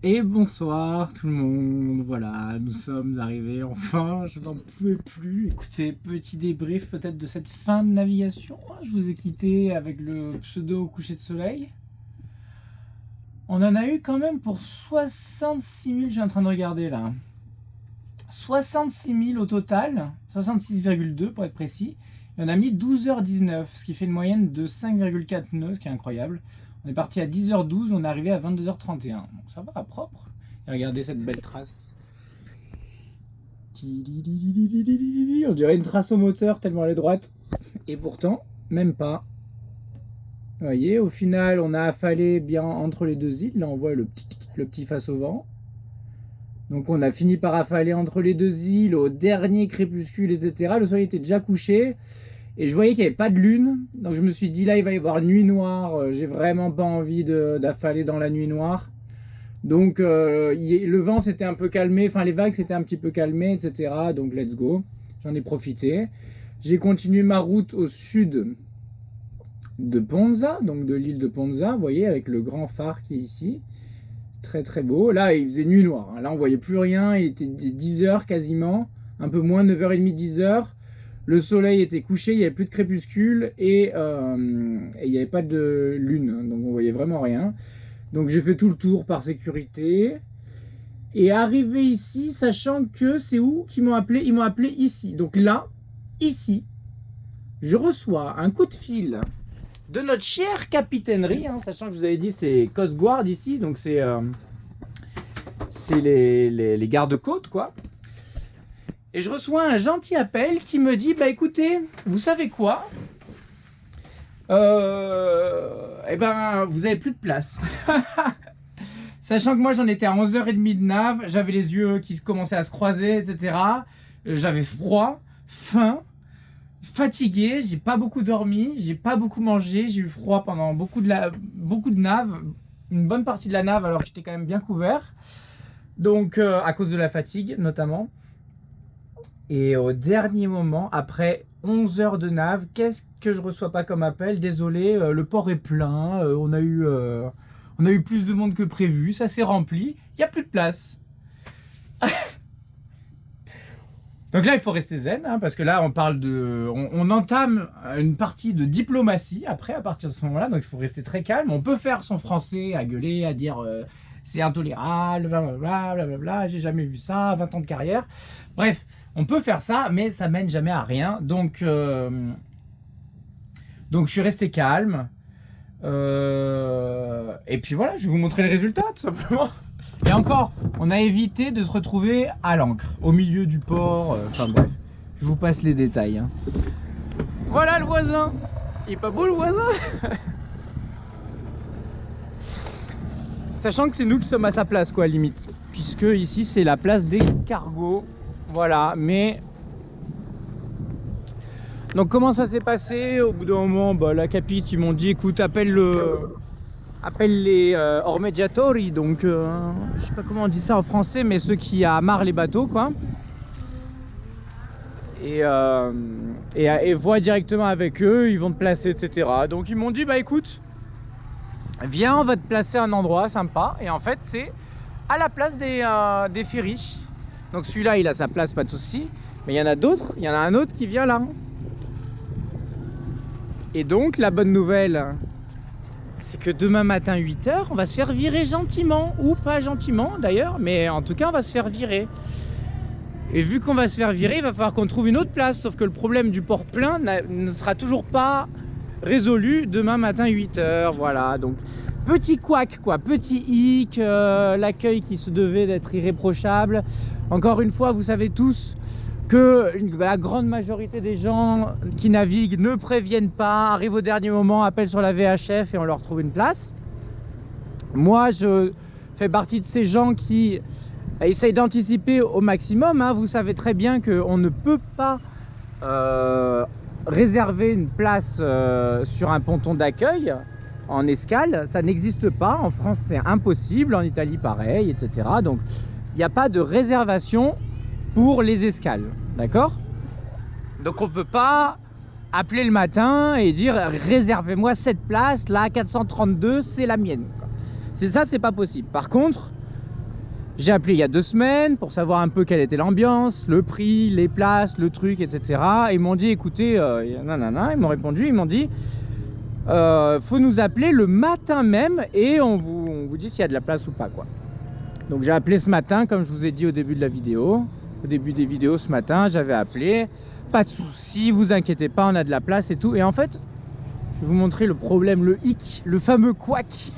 Et bonsoir tout le monde, voilà, nous sommes arrivés enfin, je n'en pouvais plus. Écoutez, petit débrief peut-être de cette fin de navigation. Je vous ai quitté avec le pseudo coucher de soleil. On en a eu quand même pour 66 000, je suis en train de regarder là. 66 000 au total, 66,2 pour être précis. Et on a mis 12h19, ce qui fait une moyenne de 5,4 nœuds, ce qui est incroyable. On est parti à 10h12, on est arrivé à 22h31. Donc ça va, propre. Et regardez cette belle trace. On dirait une trace au moteur tellement elle est droite. Et pourtant, même pas. Vous voyez, au final, on a affalé bien entre les deux îles. Là, on voit le petit face au vent. Donc on a fini par affaler entre les deux îles, au dernier crépuscule, etc. Le soleil était déjà couché. Et je voyais qu'il n'y avait pas de lune, donc je me suis dit là il va y avoir nuit noire, j'ai vraiment pas envie d'affaler dans la nuit noire. Donc le vent s'était un peu calmé, enfin les vagues s'étaient un petit peu calmées, etc. Donc let's go, j'en ai profité. J'ai continué ma route au sud de Ponza, donc de l'île de Ponza, vous voyez, avec le grand phare qui est ici. Très très beau, là il faisait nuit noire, là on voyait plus rien, il était 10h quasiment, un peu moins, 9h30, 10h. Le soleil était couché, il n'y avait plus de crépuscule et il n'y avait pas de lune, donc on voyait vraiment rien. Donc j'ai fait tout le tour par sécurité. Et arrivé ici, sachant que c'est où qu'ils m'ont appelé? Ils m'ont appelé ici. Donc là, ici, je reçois un coup de fil de notre chère capitainerie, hein, sachant que je vous avais dit c'est Coast Guard ici, donc c'est les gardes-côtes quoi. Et je reçois un gentil appel qui me dit, bah écoutez, vous savez quoi, eh ben vous avez plus de place. Sachant que moi j'en étais à 11h30 de nav, j'avais les yeux qui commençaient à se croiser, etc. J'avais froid, faim, fatigué, j'ai pas beaucoup dormi, j'ai pas beaucoup mangé, j'ai eu froid pendant beaucoup de nav, une bonne partie de la nav alors que j'étais quand même bien couvert. Donc à cause de la fatigue notamment. Et au dernier moment, après 11 heures de nav, qu'est-ce que je reçois pas comme appel? Désolé, le port est plein, on a eu plus de monde que prévu, ça s'est rempli, il n'y a plus de place. Donc là, il faut rester zen, hein, parce que là, on parle de... On entame une partie de diplomatie, après, à partir de ce moment-là, donc il faut rester très calme. On peut faire son français, à gueuler, à dire c'est intolérable, blablabla, blablabla, j'ai jamais vu ça, 20 ans de carrière. Bref, on peut faire ça, mais ça mène jamais à rien. Donc je suis resté calme. Et puis voilà, je vais vous montrer le résultat, tout simplement. Et encore, on a évité de se retrouver à l'ancre, au milieu du port. Enfin bref, je vous passe les détails. Hein. Voilà le voisin. Il est pas beau le voisin? Sachant que c'est nous qui sommes à sa place, quoi, limite. Puisque ici, c'est la place des cargos. Voilà, mais... Donc comment ça s'est passé? Au bout d'un moment, bah, la capite, ils m'ont dit, écoute, appelle les ormeggiatori, donc je sais pas comment on dit ça en français, mais ceux qui amarrent les bateaux, quoi. Et vois directement avec eux, ils vont te placer, etc. Donc ils m'ont dit, bah écoute, viens, on va te placer à un endroit sympa. Et en fait, c'est à la place des ferries. Donc celui-là, il a sa place, pas de souci. Mais il y en a d'autres, il y en a un autre qui vient là. Et donc, la bonne nouvelle, c'est que demain matin 8h, on va se faire virer gentiment, ou pas gentiment d'ailleurs, mais en tout cas on va se faire virer. Et vu qu'on va se faire virer, il va falloir qu'on trouve une autre place, sauf que le problème du port plein ne sera toujours pas résolu demain matin 8h, voilà. Donc petit couac quoi, petit hic, l'accueil qui se devait d'être irréprochable. Encore une fois, vous savez tous que la grande majorité des gens qui naviguent ne préviennent pas, arrivent au dernier moment, appellent sur la VHF et on leur trouve une place. Moi, je fais partie de ces gens qui essayent d'anticiper au maximum. Hein. Vous savez très bien qu'on ne peut pas réserver une place sur un ponton d'accueil en escale. Ça n'existe pas. En France, c'est impossible. En Italie, pareil, etc. Donc, il n'y a pas de réservation pour les escales, d'accord? Donc on peut pas appeler le matin et dire réservez-moi cette place là, 432, c'est la mienne. C'est ça, c'est pas possible. Par contre, J'ai appelé il y a 2 semaines pour savoir un peu quelle était l'ambiance, le prix, les places, le truc, etc. Et ils m'ont dit, écoutez, nanana, ils m'ont répondu, ils m'ont dit, faut nous appeler le matin même et on vous dit s'il y a de la place ou pas, quoi. Donc j'ai appelé ce matin, comme je vous ai dit au début de la vidéo, au début des vidéos ce matin, j'avais appelé, pas de souci, vous inquiétez pas, on a de la place et tout. Et en fait, je vais vous montrer le problème, le hic, le fameux couac.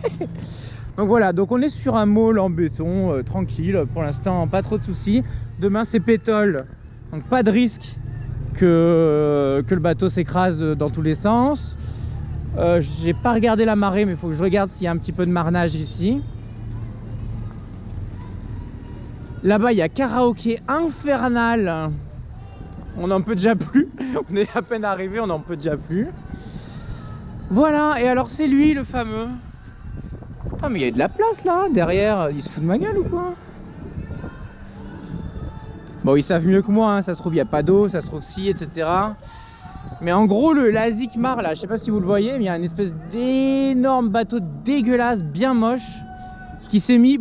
Donc voilà, donc on est sur un mall en béton, tranquille, pour l'instant pas trop de soucis. Demain c'est pétole, donc pas de risque que le bateau s'écrase dans tous les sens. J'ai pas regardé la marée, mais il faut que je regarde s'il y a un petit peu de marnage ici. Là-bas il y a karaoké infernal, on n'en peut déjà plus. On est à peine arrivé, on n'en peut déjà plus. Voilà, et alors c'est lui le fameux. Ah mais il y a de la place là, derrière, il se fout de ma gueule ou quoi? Bon, ils savent mieux que moi, hein. Ça se trouve il n'y a pas d'eau, ça se trouve si, etc. Mais en gros, l'Azikmar là, je sais pas si vous le voyez, mais il y a une espèce d'énorme bateau dégueulasse, bien moche, qui s'est mis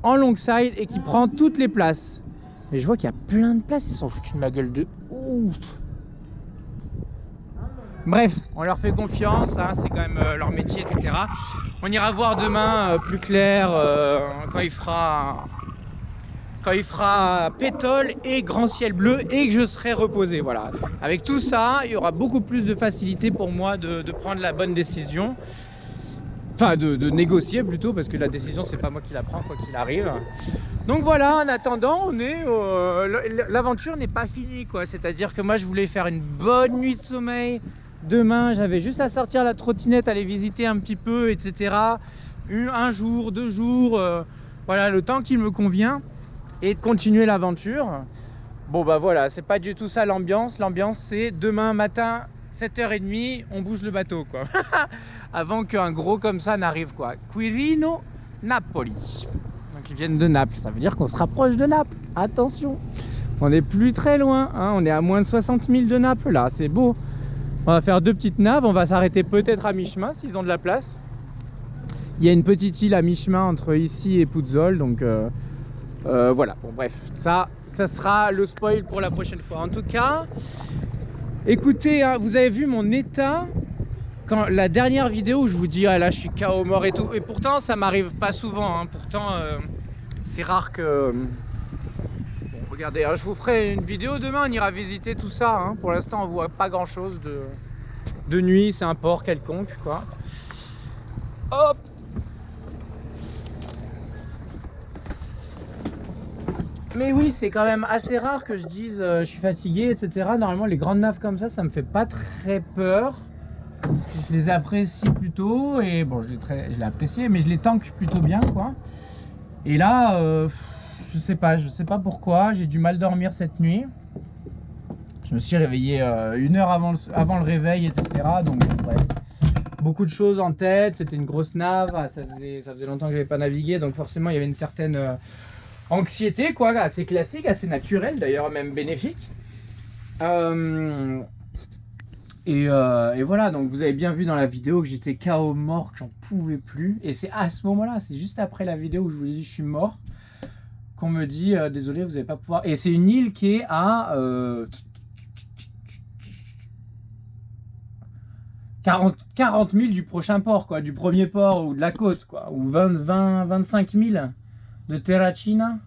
en longside et qui prend toutes les places. Et je vois qu'il y a plein de places, ils s'en foutent de ma gueule de ouf. Bref, on leur fait confiance, hein, c'est quand même leur métier, etc. On ira voir demain plus clair quand il fera pétole et grand ciel bleu et que je serai reposé. Voilà. Avec tout ça, il y aura beaucoup plus de facilité pour moi de prendre la bonne décision. Enfin, de négocier plutôt, parce que la décision, c'est pas moi qui la prends, quoi qu'il arrive. Donc voilà, en attendant, on est l'aventure n'est pas finie, quoi. C'est-à-dire que moi, je voulais faire une bonne nuit de sommeil. Demain, j'avais juste à sortir la trottinette, aller visiter un petit peu, etc. Un jour, 2 jours, voilà, le temps qui me convient et de continuer l'aventure. Bon, bah voilà, c'est pas du tout ça l'ambiance. L'ambiance, c'est demain matin, 7h30, on bouge le bateau, quoi. Avant qu'un gros comme ça n'arrive, quoi. Quirino Napoli. Donc, ils viennent de Naples. Ça veut dire qu'on se rapproche de Naples. Attention, on n'est plus très loin, hein. On est à moins de 60 000 de Naples, là. C'est beau. On va faire 2 petites naves, on va s'arrêter peut-être à mi-chemin s'ils ont de la place. Il y a une petite île à mi-chemin entre ici et Puzzol, donc voilà. Bon bref, ça sera le spoil pour la prochaine fois. En tout cas, écoutez, hein, vous avez vu mon état quand la dernière vidéo où je vous dis ah là je suis KO mort et tout, et pourtant ça m'arrive pas souvent, hein. Pourtant c'est rare que... Regardez, alors je vous ferai une vidéo demain, on ira visiter tout ça, hein. Pour l'instant on voit pas grand chose de nuit, c'est un port quelconque, quoi. Hop. Mais oui, c'est quand même assez rare que je dise je suis fatigué, etc. Normalement les grandes naves comme ça me fait pas très peur. Je les apprécie plutôt, et bon je l'ai apprécié, mais je les tank plutôt bien, quoi. Et là... je sais pas pourquoi, j'ai du mal dormir cette nuit. Je me suis réveillé 1 heure avant le réveil, etc. Donc bref, beaucoup de choses en tête. C'était une grosse nave, ça faisait longtemps que j'avais pas navigué, donc forcément il y avait une certaine anxiété, quoi, assez classique, assez naturelle, d'ailleurs même bénéfique. Et voilà, donc vous avez bien vu dans la vidéo que j'étais KO mort, que j'en pouvais plus. Et c'est à ce moment-là, c'est juste après la vidéo où je vous ai dit je suis mort, qu'on me dit désolé, vous n'allez pas pouvoir. Et c'est une île qui est à 40 000 du prochain port, quoi, du premier port ou de la côte, quoi, ou 25 000 de Terracina.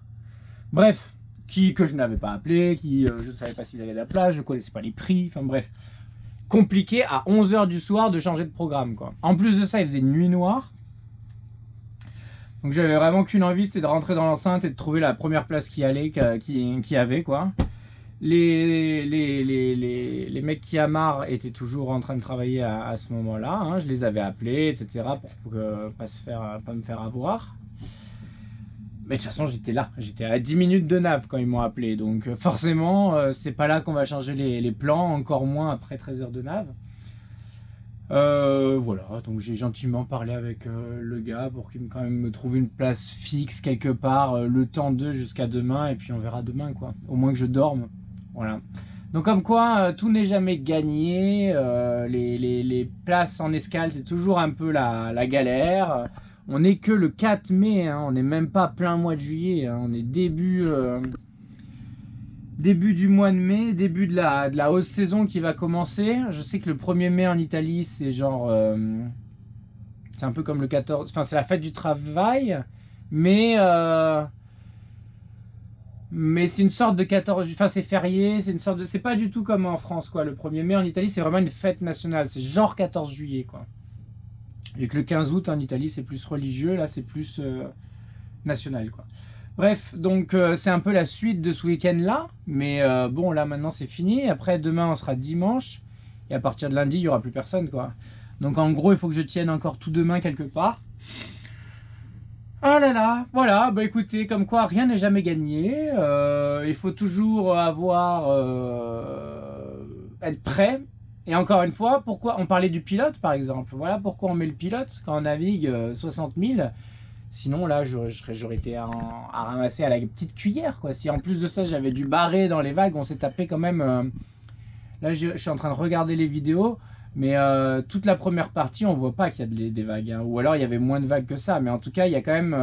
Bref, que je n'avais pas appelé, je ne savais pas s'ils avaient de la place, je ne connaissais pas les prix, enfin bref. Compliqué à 11 h du soir de changer de programme, quoi. En plus de ça, il faisait une nuit noire. Donc j'avais vraiment qu'une envie, c'était de rentrer dans l'enceinte et de trouver la première place qui avait, quoi. Les mecs qui amarrent étaient toujours en train de travailler à ce moment-là, hein. Je les avais appelés, etc. pour pas me faire avoir. Mais de toute façon, j'étais là. J'étais à 10 minutes de nave quand ils m'ont appelé. Donc forcément, c'est pas là qu'on va changer les plans, encore moins après 13 heures de nave. Voilà, donc j'ai gentiment parlé avec le gars pour qu'il quand même me trouve une place fixe quelque part, le temps d'eux jusqu'à demain, et puis on verra demain, quoi. Au moins que je dorme. Voilà. Donc comme quoi, tout n'est jamais gagné. Les places en escale, c'est toujours un peu la galère. On n'est que le 4 mai, hein, on n'est même pas plein mois de juillet, hein, on est début du mois de mai, début de la haute saison qui va commencer. Je sais que le 1er mai en Italie, c'est genre... c'est un peu comme le 14... Enfin, c'est la fête du travail, mais c'est une sorte de 14... Enfin, c'est férié, c'est une sorte de... C'est pas du tout comme en France, quoi. Le 1er mai en Italie, c'est vraiment une fête nationale. C'est genre 14 juillet, quoi. Et que le 15 août en Italie, c'est plus religieux. Là, c'est plus national, quoi. Bref, donc c'est un peu la suite de ce week-end-là. Mais bon, là, maintenant, c'est fini. Après, demain, on sera dimanche. Et à partir de lundi, il n'y aura plus personne, quoi. Donc, en gros, il faut que je tienne encore tout demain quelque part. Ah là là, voilà, bah écoutez, comme quoi rien n'est jamais gagné, il faut toujours être prêt. Et encore une fois, pourquoi on parlait du pilote par exemple, voilà pourquoi on met le pilote quand on navigue 60 000, sinon là j'aurais été à ramasser à la petite cuillère quoi. Si en plus de ça j'avais dû barrer dans les vagues, on s'est tapé quand même, là je suis en train de regarder les vidéos. Mais toute la première partie, on voit pas qu'il y a des vagues. Hein. Ou alors, il y avait moins de vagues que ça. Mais en tout cas, il y a quand même...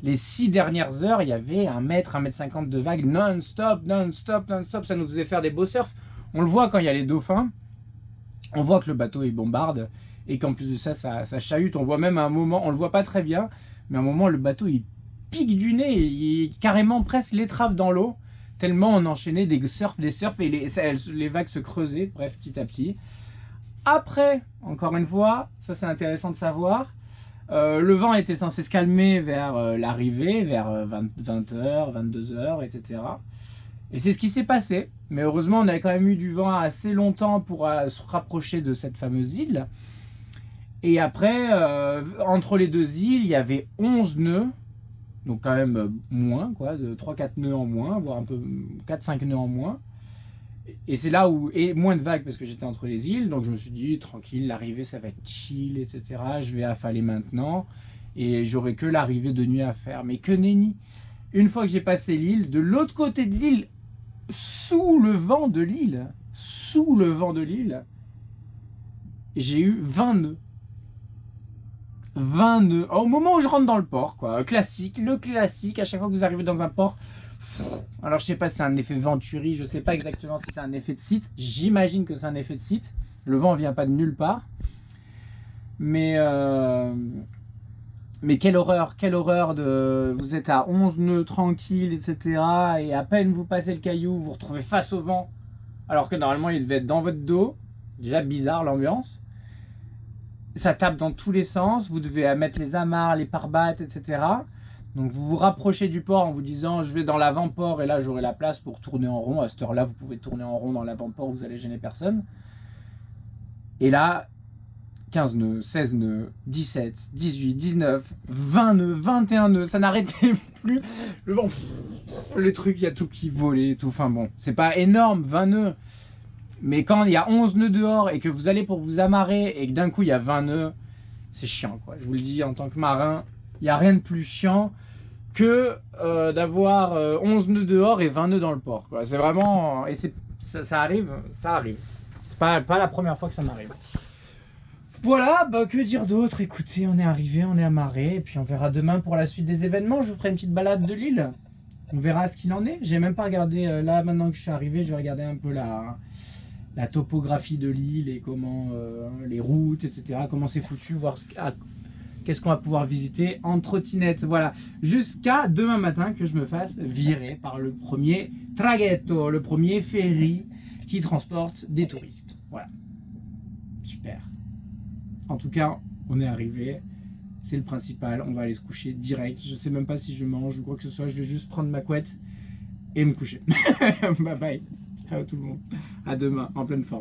les 6 dernières heures, il y avait 1 mètre, 1,50 m de vagues non-stop, non-stop, non-stop. Ça nous faisait faire des beaux surfs. On le voit quand il y a les dauphins. On voit que le bateau, il bombarde. Et qu'en plus de ça, ça chahute. On voit même à un moment... On le voit pas très bien. Mais à un moment, le bateau, il pique du nez. Il carrément presque l'étrave dans l'eau. Tellement on enchaînait des surfs. Et les vagues se creusaient. Bref, petit à petit. Après, encore une fois, ça c'est intéressant de savoir, le vent était censé se calmer vers l'arrivée, vers 20h, 22h, etc. Et c'est ce qui s'est passé. Mais heureusement, on avait quand même eu du vent assez longtemps pour se rapprocher de cette fameuse île. Et après, entre les deux îles, il y avait 11 nœuds. Donc quand même moins, quoi, de 3-4 nœuds en moins, voire un peu 4-5 nœuds en moins. Et c'est là où... Et moins de vagues parce que j'étais entre les îles. Donc je me suis dit, tranquille, l'arrivée ça va être chill, etc. Je vais affaler maintenant. Et j'aurai que l'arrivée de nuit à faire. Mais que nenni. Une fois que j'ai passé l'île, de l'autre côté de l'île, sous le vent de l'île, j'ai eu 20 nœuds. 20 nœuds. Au moment où je rentre dans le port, quoi. Classique, le classique. À chaque fois que vous arrivez dans un port... Alors je sais pas si c'est un effet Venturi, je sais pas exactement si c'est un effet de site. J'imagine que c'est un effet de site. Le vent vient pas de nulle part. Mais quelle horreur de... Vous êtes à 11 nœuds tranquille, etc. Et à peine vous passez le caillou, vous vous retrouvez face au vent. Alors que normalement il devait être dans votre dos. Déjà bizarre l'ambiance. Ça tape dans tous les sens. Vous devez mettre les amarres, les pare-battes, etc. Donc vous vous rapprochez du port en vous disant je vais dans l'avant-port et là j'aurai la place pour tourner en rond. À cette heure-là vous pouvez tourner en rond dans l'avant-port, vous allez gêner personne. Et là 15 nœuds, 16 nœuds, 17, 18, 19, 20 nœuds, 21 nœuds, ça n'arrêtait plus. Le vent, le truc, il y a tout qui volait et tout. Enfin bon, c'est pas énorme 20 nœuds. Mais quand il y a 11 nœuds dehors et que vous allez pour vous amarrer et que d'un coup il y a 20 nœuds, c'est chiant quoi. Je vous le dis en tant que marin, il n'y a rien de plus chiant que d'avoir 11 nœuds dehors et 20 nœuds dans le port. C'est vraiment... Et ça arrive. C'est pas la première fois que ça m'arrive. Voilà, bah que dire d'autre. Écoutez, on est arrivé, on est amarré. Et puis on verra demain pour la suite des événements. Je vous ferai une petite balade de l'île. On verra ce qu'il en est. J'ai même pas regardé... là, maintenant que je suis arrivé, je vais regarder un peu la topographie de l'île et comment... les routes, etc. Comment c'est foutu, voir qu'est-ce qu'on va pouvoir visiter en trottinette. Voilà, jusqu'à demain matin que je me fasse virer par le premier traghetto, le premier ferry qui transporte des touristes. Voilà, super. En tout cas, on est arrivé, c'est le principal. On va aller se coucher direct. Je sais même pas si je mange ou quoi que ce soit. Je vais juste prendre ma couette et me coucher. Bye bye. Ciao tout le monde. À demain, en pleine forme.